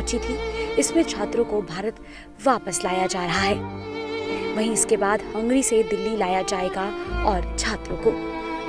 बची थी, इसमें छात्रों को भारत वापस लाया जा रहा है। वहीं इसके बाद हंगरी से दिल्ली लाया जाएगा और छात्रों को।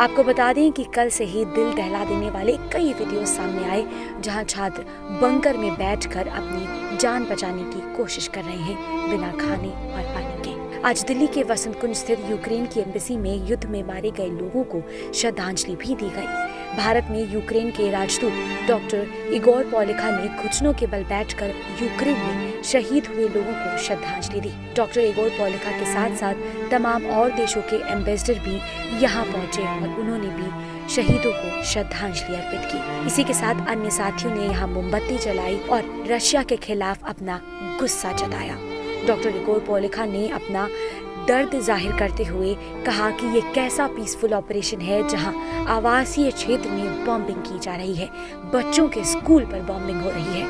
आपको बता दें कि कल से ही दिल दहला देने वाले कई वीडियो सामने आए, जहां छात्र बंकर में बैठकर अपनी जान बचाने की कोशिश कर रहे हैं बिना खाने और पानी के। आज दिल्ली के वसंत कुंज स्थित यूक्रेन की एम्बेसी में युद्ध में मारे गए लोगों को श्रद्धांजलि भी दी गई। भारत में यूक्रेन के राजदूत डॉक्टर इगोर पॉलिखा ने घुटनों के बल बैठकर यूक्रेन में शहीद हुए लोगों को श्रद्धांजलि दी। डॉक्टर इगोर पॉलिखा के साथ साथ तमाम और देशों के एम्बेसडर भी यहाँ पहुंचे और उन्होंने भी शहीदों को श्रद्धांजलि अर्पित की। इसी के साथ अन्य साथियों ने यहाँ मोमबत्ती जलाई और रशिया के खिलाफ अपना गुस्सा जताया। डॉक्टर इगोर पॉलिखा ने अपना दर्द जाहिर करते हुए कहा कि ये कैसा पीसफुल ऑपरेशन है जहां आवासीय क्षेत्र में बॉम्बिंग की जा रही है, बच्चों के स्कूल पर बॉम्बिंग हो रही है।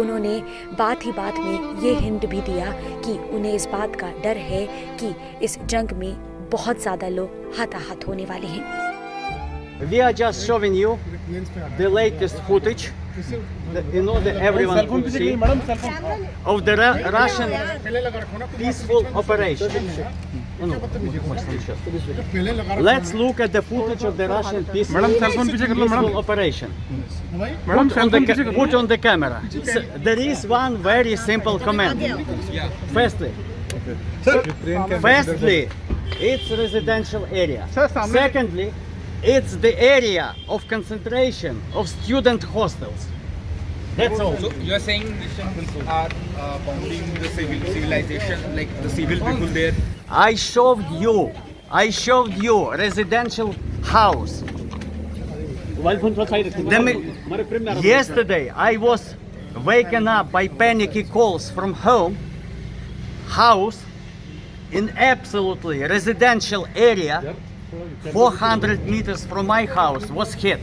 उन्होंने बात ही बात में ये हिंट भी दिया कि उन्हें इस बात का डर है कि इस जंग में बहुत ज्यादा लोग हताहत होने वाले हैं। We are just showing you the latest footage, in order everyone could see, of the Russian peaceful operation. Let's look at the footage of the Russian peaceful operation. Put on the camera. There is one very simple command. Firstly, it's residential area. Secondly, it's the area of concentration of student hostels. That's all. So you are saying Russians are bombing the civilization, like the civil people there? I showed you residential house. Yesterday I was waken up by panicky calls from home. House in absolutely residential area, 400 meters from my house was hit.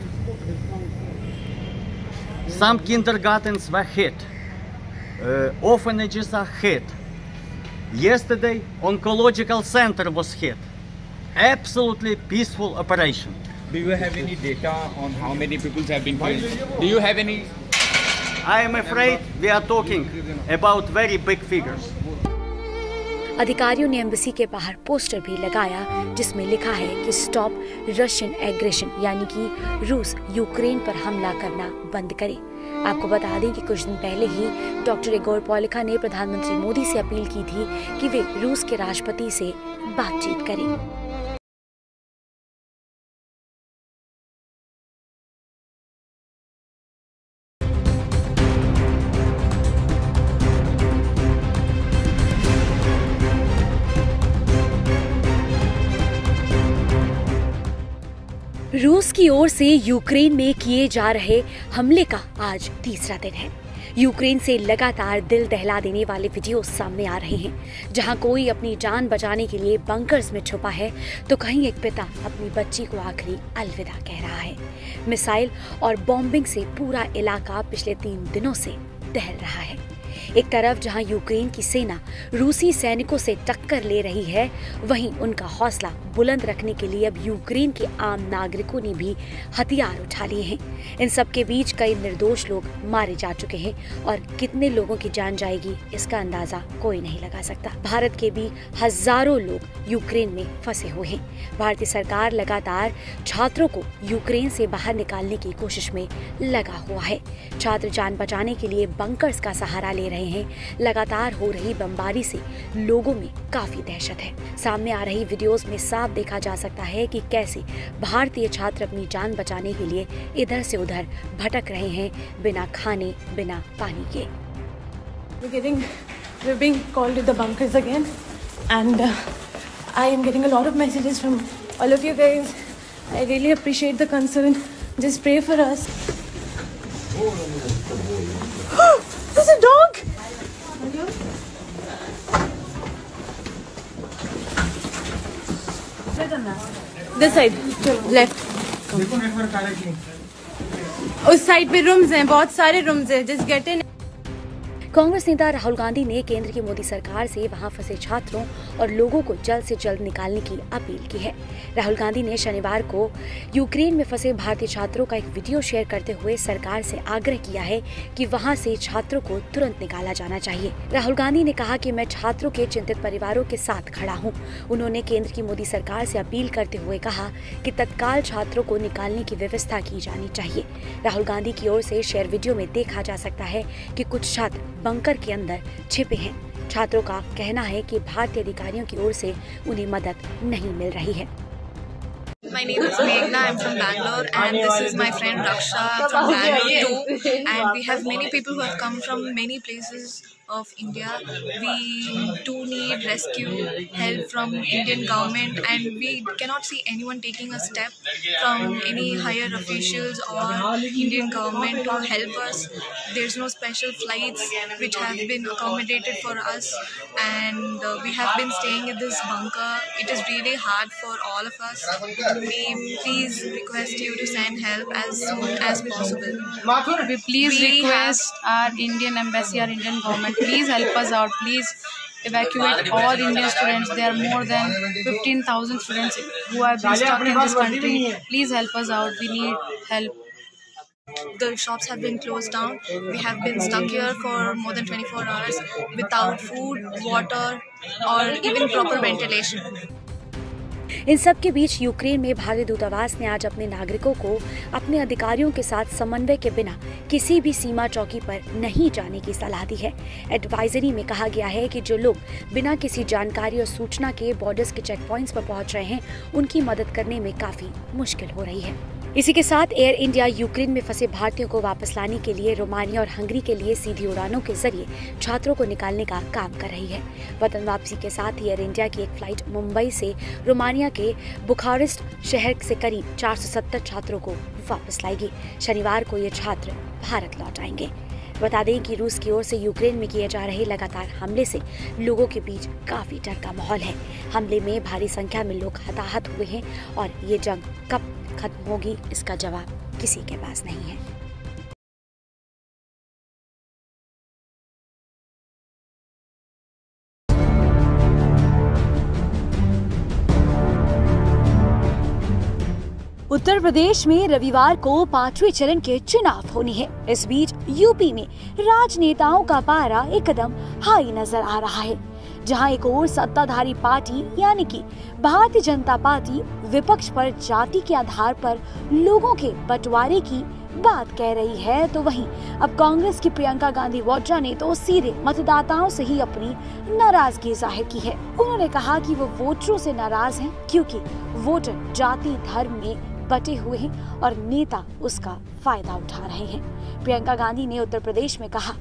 Some kindergartens were hit. Orphanages are hit. Yesterday, oncological center was hit. Absolutely peaceful operation. Do you have any data on how many people have been killed? Do you have any? I am afraid we are talking about very big figures. अधिकारियों ने embassy के बाहर poster भी लगाया जिसमें लिखा है कि स्टॉप रशियन एग्रेशन, यानी कि रूस यूक्रेन पर हमला करना बंद करे। आपको बता दें कि कुछ दिन पहले ही डॉक्टर इगोर पॉलिखा ने प्रधानमंत्री मोदी से अपील की थी कि वे रूस के राष्ट्रपति से बातचीत करें। रूस की ओर से यूक्रेन में किए जा रहे हमले का आज तीसरा दिन है। यूक्रेन से लगातार दिल दहला देने वाले वीडियो सामने आ रहे हैं, जहां कोई अपनी जान बचाने के लिए बंकर्स में छुपा है तो कहीं एक पिता अपनी बच्ची को आखिरी अलविदा कह रहा है। मिसाइल और बॉम्बिंग से पूरा इलाका पिछले 3 दिनों से दहल रहा है। एक तरफ जहां यूक्रेन की सेना रूसी सैनिकों से टक्कर ले रही है, वहीं उनका हौसला बुलंद रखने के लिए अब यूक्रेन के आम नागरिकों ने भी हथियार उठा लिए हैं। इन सब के बीच कई निर्दोष लोग मारे जा चुके हैं और कितने लोगों की जान जाएगी इसका अंदाजा कोई नहीं लगा सकता। भारत के भी हजारों लोग यूक्रेन में फंसे हुए हैं। भारतीय सरकार लगातार छात्रों को यूक्रेन से बाहर निकालने की कोशिश में लगा हुआ है। छात्र जान बचाने के लिए बंकर्स का सहारा ले रहे हैं। लगातार हो रही बमबारी से लोगों में काफी दहशत है। सामने आ रही वीडियोस में साफ देखा जा सकता है कि कैसे भारतीय छात्र अपनी जान बचाने के लिए इधर से उधर भटक रहे हैं, बिना खाने बिना पानी के। We're being called to the bunkers again, and I am getting a lot of messages from all of you guys. I really appreciate the concern. Just pray for us. There's a dog! This side, left. उस side पे rooms हैं, बहुत सारे rooms हैं. Just get in. Congress नेता राहुल गांधी ने केंद्र की मोदी सरकार से वहां फंसे छात्रों और लोगों को जल्द से जल्द निकालने की अपील की है। राहुल गांधी ने शनिवार को यूक्रेन में फंसे भारतीय छात्रों का एक वीडियो शेयर करते हुए सरकार से आग्रह किया है कि वहां से छात्रों को तुरंत निकाला जाना चाहिए। राहुल गांधी ने कहा कि मैं छात्रों के चिंतित परिवारों के साथ खड़ा हूं। उन्होंने केंद्र की मोदी सरकार से अपील करते हुए कहा कि तत्काल छात्रों को निकालने की व्यवस्था की जानी चाहिए। राहुल गांधी की ओर से शेयर वीडियो में देखा जा सकता है कि कुछ छात्र बंकर के अंदर छिपे हैं। छात्रों का कहना है कि भारतीय अधिकारियों की ओर से उन्हें मदद नहीं मिल रही है। My name is Meghna. I'm from Bangalore, and this is my friend Raksha from Bangalore too. And we have many people who have come from many places of India. We do need rescue help from Indian government, and we cannot see anyone taking a step from any higher officials or Indian government to help us. There's no special flights which have been accommodated for us, and we have been staying in this bunker. It is really hard for all of us. We please request you to send help as soon as possible. We please request our Indian embassy, our Indian government, please help us out. Please evacuate all Indian students. There are more than 15,000 students who have been stuck in this country. Please help us out. We need help. The shops have been closed down. We have been stuck here for more than 24 hours without food, water, or even proper ventilation. इन सब के बीच Ukraine में भारतीय दूतावास ने आज अपने नागरिकों को अपने अधिकारियों के साथ समन्वय के बिना किसी भी सीमा चौकी पर नहीं जाने की सलाह दी है। एडवाइजरी में कहा गया है कि जो लोग बिना किसी जानकारी और सूचना के बॉर्डर्स के चेक पॉइंट्स पर पहुंच रहे हैं, उनकी मदद करने में काफी मुश्किल हो रही है। इसी के साथ एयर इंडिया यूक्रेन में फंसे भारतीयों को वापस लाने के लिए रोमानिया और हंगरी के लिए सीधी उड़ानों के जरिए छात्रों को निकालने का काम कर रही है। वतन वापसी के साथ ही एयर इंडिया की एक फ्लाइट मुंबई से रोमानिया के बुखारेस्ट शहर से करीब 470 छात्रों को वापस लाएगी। शनिवार को ये छात्र भारत लौट आएंगे। बता दें कि रूस की ओर से यूक्रेन में किए जा रहे लगातार हमले से लोगों के बीच काफी डर का माहौल है। हमले में भारी संख्या में लोग हताहत हुए हैं और ये जंग कब खत्म होगी, इसका जवाब किसी के पास नहीं है। उत्तर प्रदेश में रविवार को 5वें चरण के चुनाव होने हैं। इस बीच यूपी में राजनेताओं का पारा एकदम हाई नजर आ रहा है, जहां एक ओर सत्ताधारी पार्टी यानी कि भारतीय जनता पार्टी विपक्ष पर जाति के आधार पर लोगों के बंटवारे की बात कह रही है, तो वहीं अब कांग्रेस की प्रियंका गांधी वाड्रा ने तो सीधे मतदाताओं से ही अपनी नाराजगी जाहिर की है। उन्होंने कहा कि वो वोटरों से नाराज हैं क्योंकि वोटर जाति धर्म में बटे हुए हैं और नेता उसका फायदा उठा रहे हैं। प्रियंका गांधी ने उत्तर प्रदेश में कहा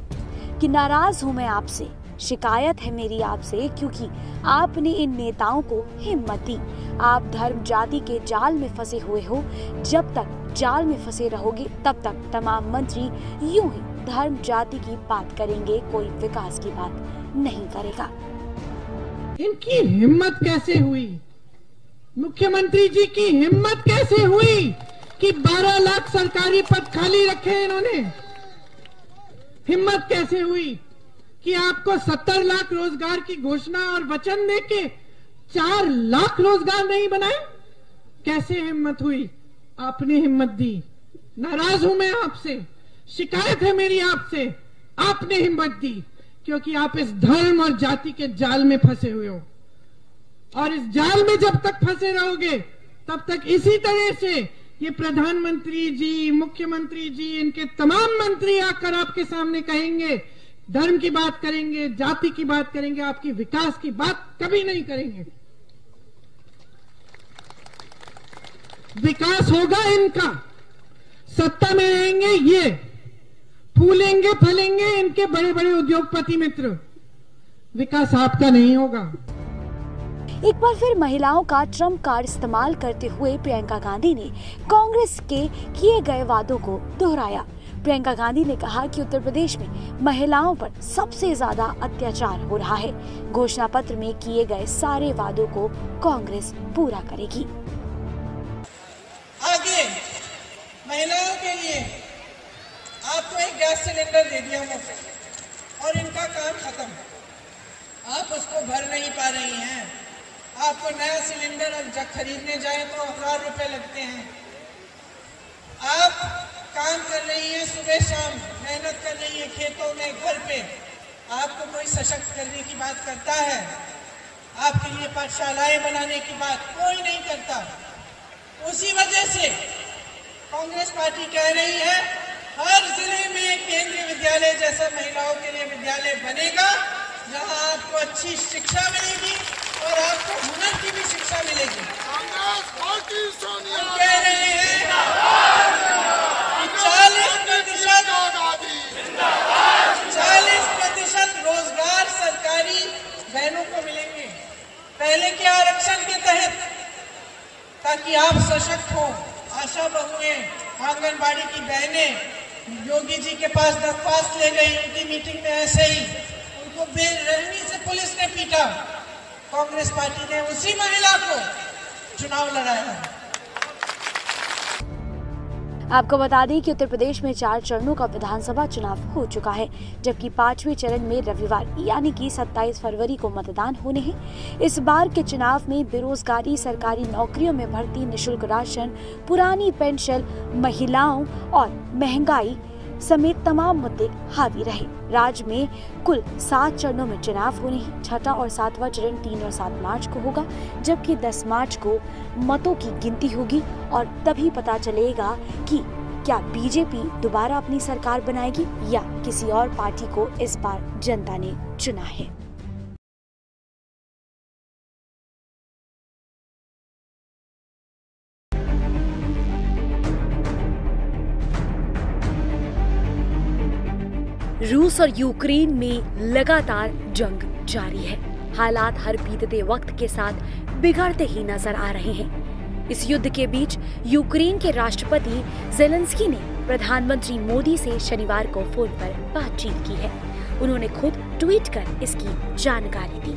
कि नाराज हूं मैं आपसे, शिकायत है मेरी आपसे क्योंकि आपने इन नेताओं को हिम्मत दी। आप धर्म जाति के जाल में फंसे हुए हो। जब तक जाल में फंसे रहोगे तब तक तमाम मंत्री यूं ही धर्म जाति की बात करेंगे, कोई विकास की बात नहीं करेगा। इनकी हिम्मत कैसे हुई, मुख्यमंत्री जी की हिम्मत कैसे हुई कि 12 लाख सरकारी पद खाली रखे इन्होंने? हिम्मत कैसे हुई कि आपको 70 लाख रोजगार की घोषणा और वचन देके 4 लाख रोजगार नहीं बनाए? कैसे हिम्मत हुई? आपने हिम्मत दी। नाराज हूं मैं आपसे, शिकायत है मेरी आपसे। आपने हिम्मत दी क्योंकि आप इस धर्म और जाति के जाल में फंसे हुए हो, और इस जाल में जब तक फंसे रहोगे तब तक इसी तरह से ये प्रधानमंत्री जी, मुख्यमंत्री जी, इनके तमाम मंत्री आकर आपके सामने कहेंगे, धर्म की बात करेंगे, जाति की बात करेंगे, आपकी विकास की बात कभी नहीं करेंगे। विकास होगा इनका, सत्ता में रहेंगे ये, फूलेंगे फलेंगे इनके बड़े बड़े उद्योगपति मित्र, विकास आपका नहीं होगा। एक बार फिर महिलाओं का ट्रम्प कार्ड इस्तेमाल करते हुए प्रियंका गांधी ने कांग्रेस के किए गए वादों को दोहराया। प्रियंका गांधी ने कहा कि उत्तर प्रदेश में महिलाओं पर सबसे ज्यादा अत्याचार हो रहा है। घोषणा पत्र में किए गए सारे वादों को कांग्रेस पूरा करेगी। आगे महिलाओं के लिए आपको एक गैस सिलेंडर दे दिया हमने, और इनके उसको भर नहीं पा रही हैं। आपको नया सिलेंडर अब जब खरीदने जाए तो 1000 रुपये लगते हैं। आप काम कर रही हैं, सुबह शाम मेहनत कर रही है खेतों में, घर पे। आपको कोई सशक्त करने की बात करता है? आपके लिए पाठशालाएं बनाने की बात कोई नहीं करता। उसी वजह से कांग्रेस पार्टी कह रही है हर जिले में केंद्रीय विद्यालय जैसा महिलाओं के लिए विद्यालय बनेगा, जहां आपको अच्छी शिक्षा मिलेगी और आपको हुनर की भी शिक्षा मिलेगी। हम कह रहे हैं 40% रोजगार सरकारी बहनों को मिलेंगे, पहले के आरक्षण के तहत, ताकि आप सशक्त हो। आशा बहुएं, आंगनबाड़ी की बहनें योगी जी के पास दरख्वास्त ले गई, उनकी मीटिंग में ऐसे ही उनको बेरहमी से पुलिस ने पीटा। कांग्रेस पार्टी ने उसी महिला को चुनाव लड़ाया। आपको बता दें कि उत्तर प्रदेश में 4 चरणों का विधानसभा चुनाव हो चुका है, जबकि 5वें चरण में रविवार यानी कि 27 फरवरी को मतदान होने हैं। इस बार के चुनाव में बेरोजगारी, सरकारी नौकरियों में भर्ती, निःशुल्क राशन, पुरानी पेंशन, महिलाओं और महंगाई समेत तमाम मुद्दे हावी रहे। राज्य में कुल 7 चरणों में चुनाव होने हैं। 6वां और 7वां चरण 3 और 7 मार्च को होगा, जबकि 10 मार्च को मतों की गिनती होगी और तभी पता चलेगा कि क्या बीजेपी दोबारा अपनी सरकार बनाएगी या किसी और पार्टी को इस बार जनता ने चुना है। रूस और यूक्रेन में लगातार जंग जारी है। हालात हर बीतते वक्त के साथ बिगड़ते ही नजर आ रहे हैं। इस युद्ध के बीच यूक्रेन के राष्ट्रपति ज़ेलेंस्की ने प्रधानमंत्री मोदी से शनिवार को फोन पर बातचीत की है। उन्होंने खुद ट्वीट कर इसकी जानकारी दी।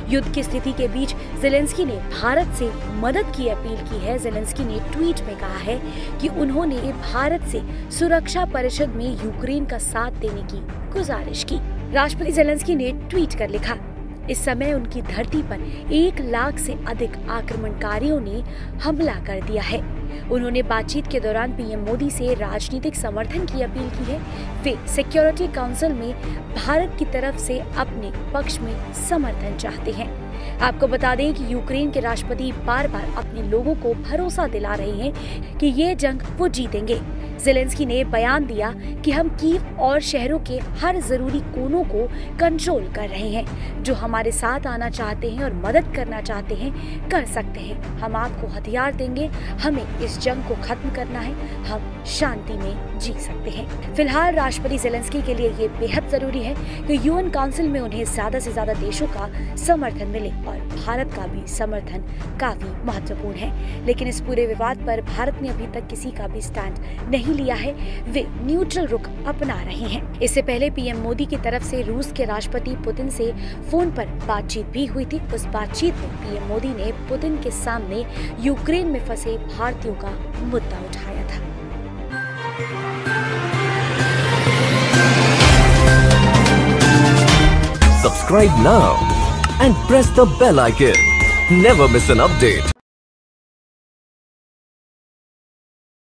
युद्ध की स्थिति के बीच ज़ेलेंस्की ने भारत से मदद की अपील की है। ज़ेलेंस्की ने ट्वीट में कहा है कि उन्होंने भारत से सुरक्षा परिषद में यूक्रेन का साथ देने की गुजारिश की। राष्ट्रपति ज़ेलेंस्की ने ट्वीट कर लिखा, इस समय उनकी धरती पर 1 लाख से अधिक आक्रमणकारियों ने हमला कर दिया है। उन्होंने बातचीत के दौरान पीएम मोदी से राजनीतिक समर्थन की अपील की है। वे सिक्योरिटी काउंसिल में भारत की तरफ से अपने पक्ष में समर्थन चाहते हैं। आपको बता दें कि यूक्रेन के राष्ट्रपति बार बार अपने लोगों को भरोसा दिला रहे हैं कि ये जंग वो जीतेंगे। ज़ेलेंस्की ने बयान दिया कि हम कीव और शहरों के हर जरूरी कोनों को कंट्रोल कर रहे हैं। जो हमारे साथ आना चाहते हैं और मदद करना चाहते हैं कर सकते हैं। हम आपको हथियार देंगे। हमें इस जंग को खत्म करना है। हम शांति में जी सकते हैं। फिलहाल राष्ट्रपति ज़ेलेंस्की के लिए ये बेहद जरूरी है कि यूएन काउंसिल में उन्हें ज्यादा से ज्यादा देशों का समर्थन मिले और भारत का भी समर्थन काफी महत्वपूर्ण है। लेकिन इस पूरे विवाद पर भारत ने अभी तक किसी का भी स्टैंड नहीं लिया है। वे न्यूट्रल रुख अपना रहे हैं। इससे पहले पीएम मोदी की तरफ से रूस के राष्ट्रपति पुतिन से फोन पर बातचीत भी हुई थी। उस बातचीत में पीएम मोदी ने पुतिन के सामने यूक्रेन में फंसे भारतीयों का मुद्दा उठाया था। Subscribe now and press the bell icon. Never miss an update.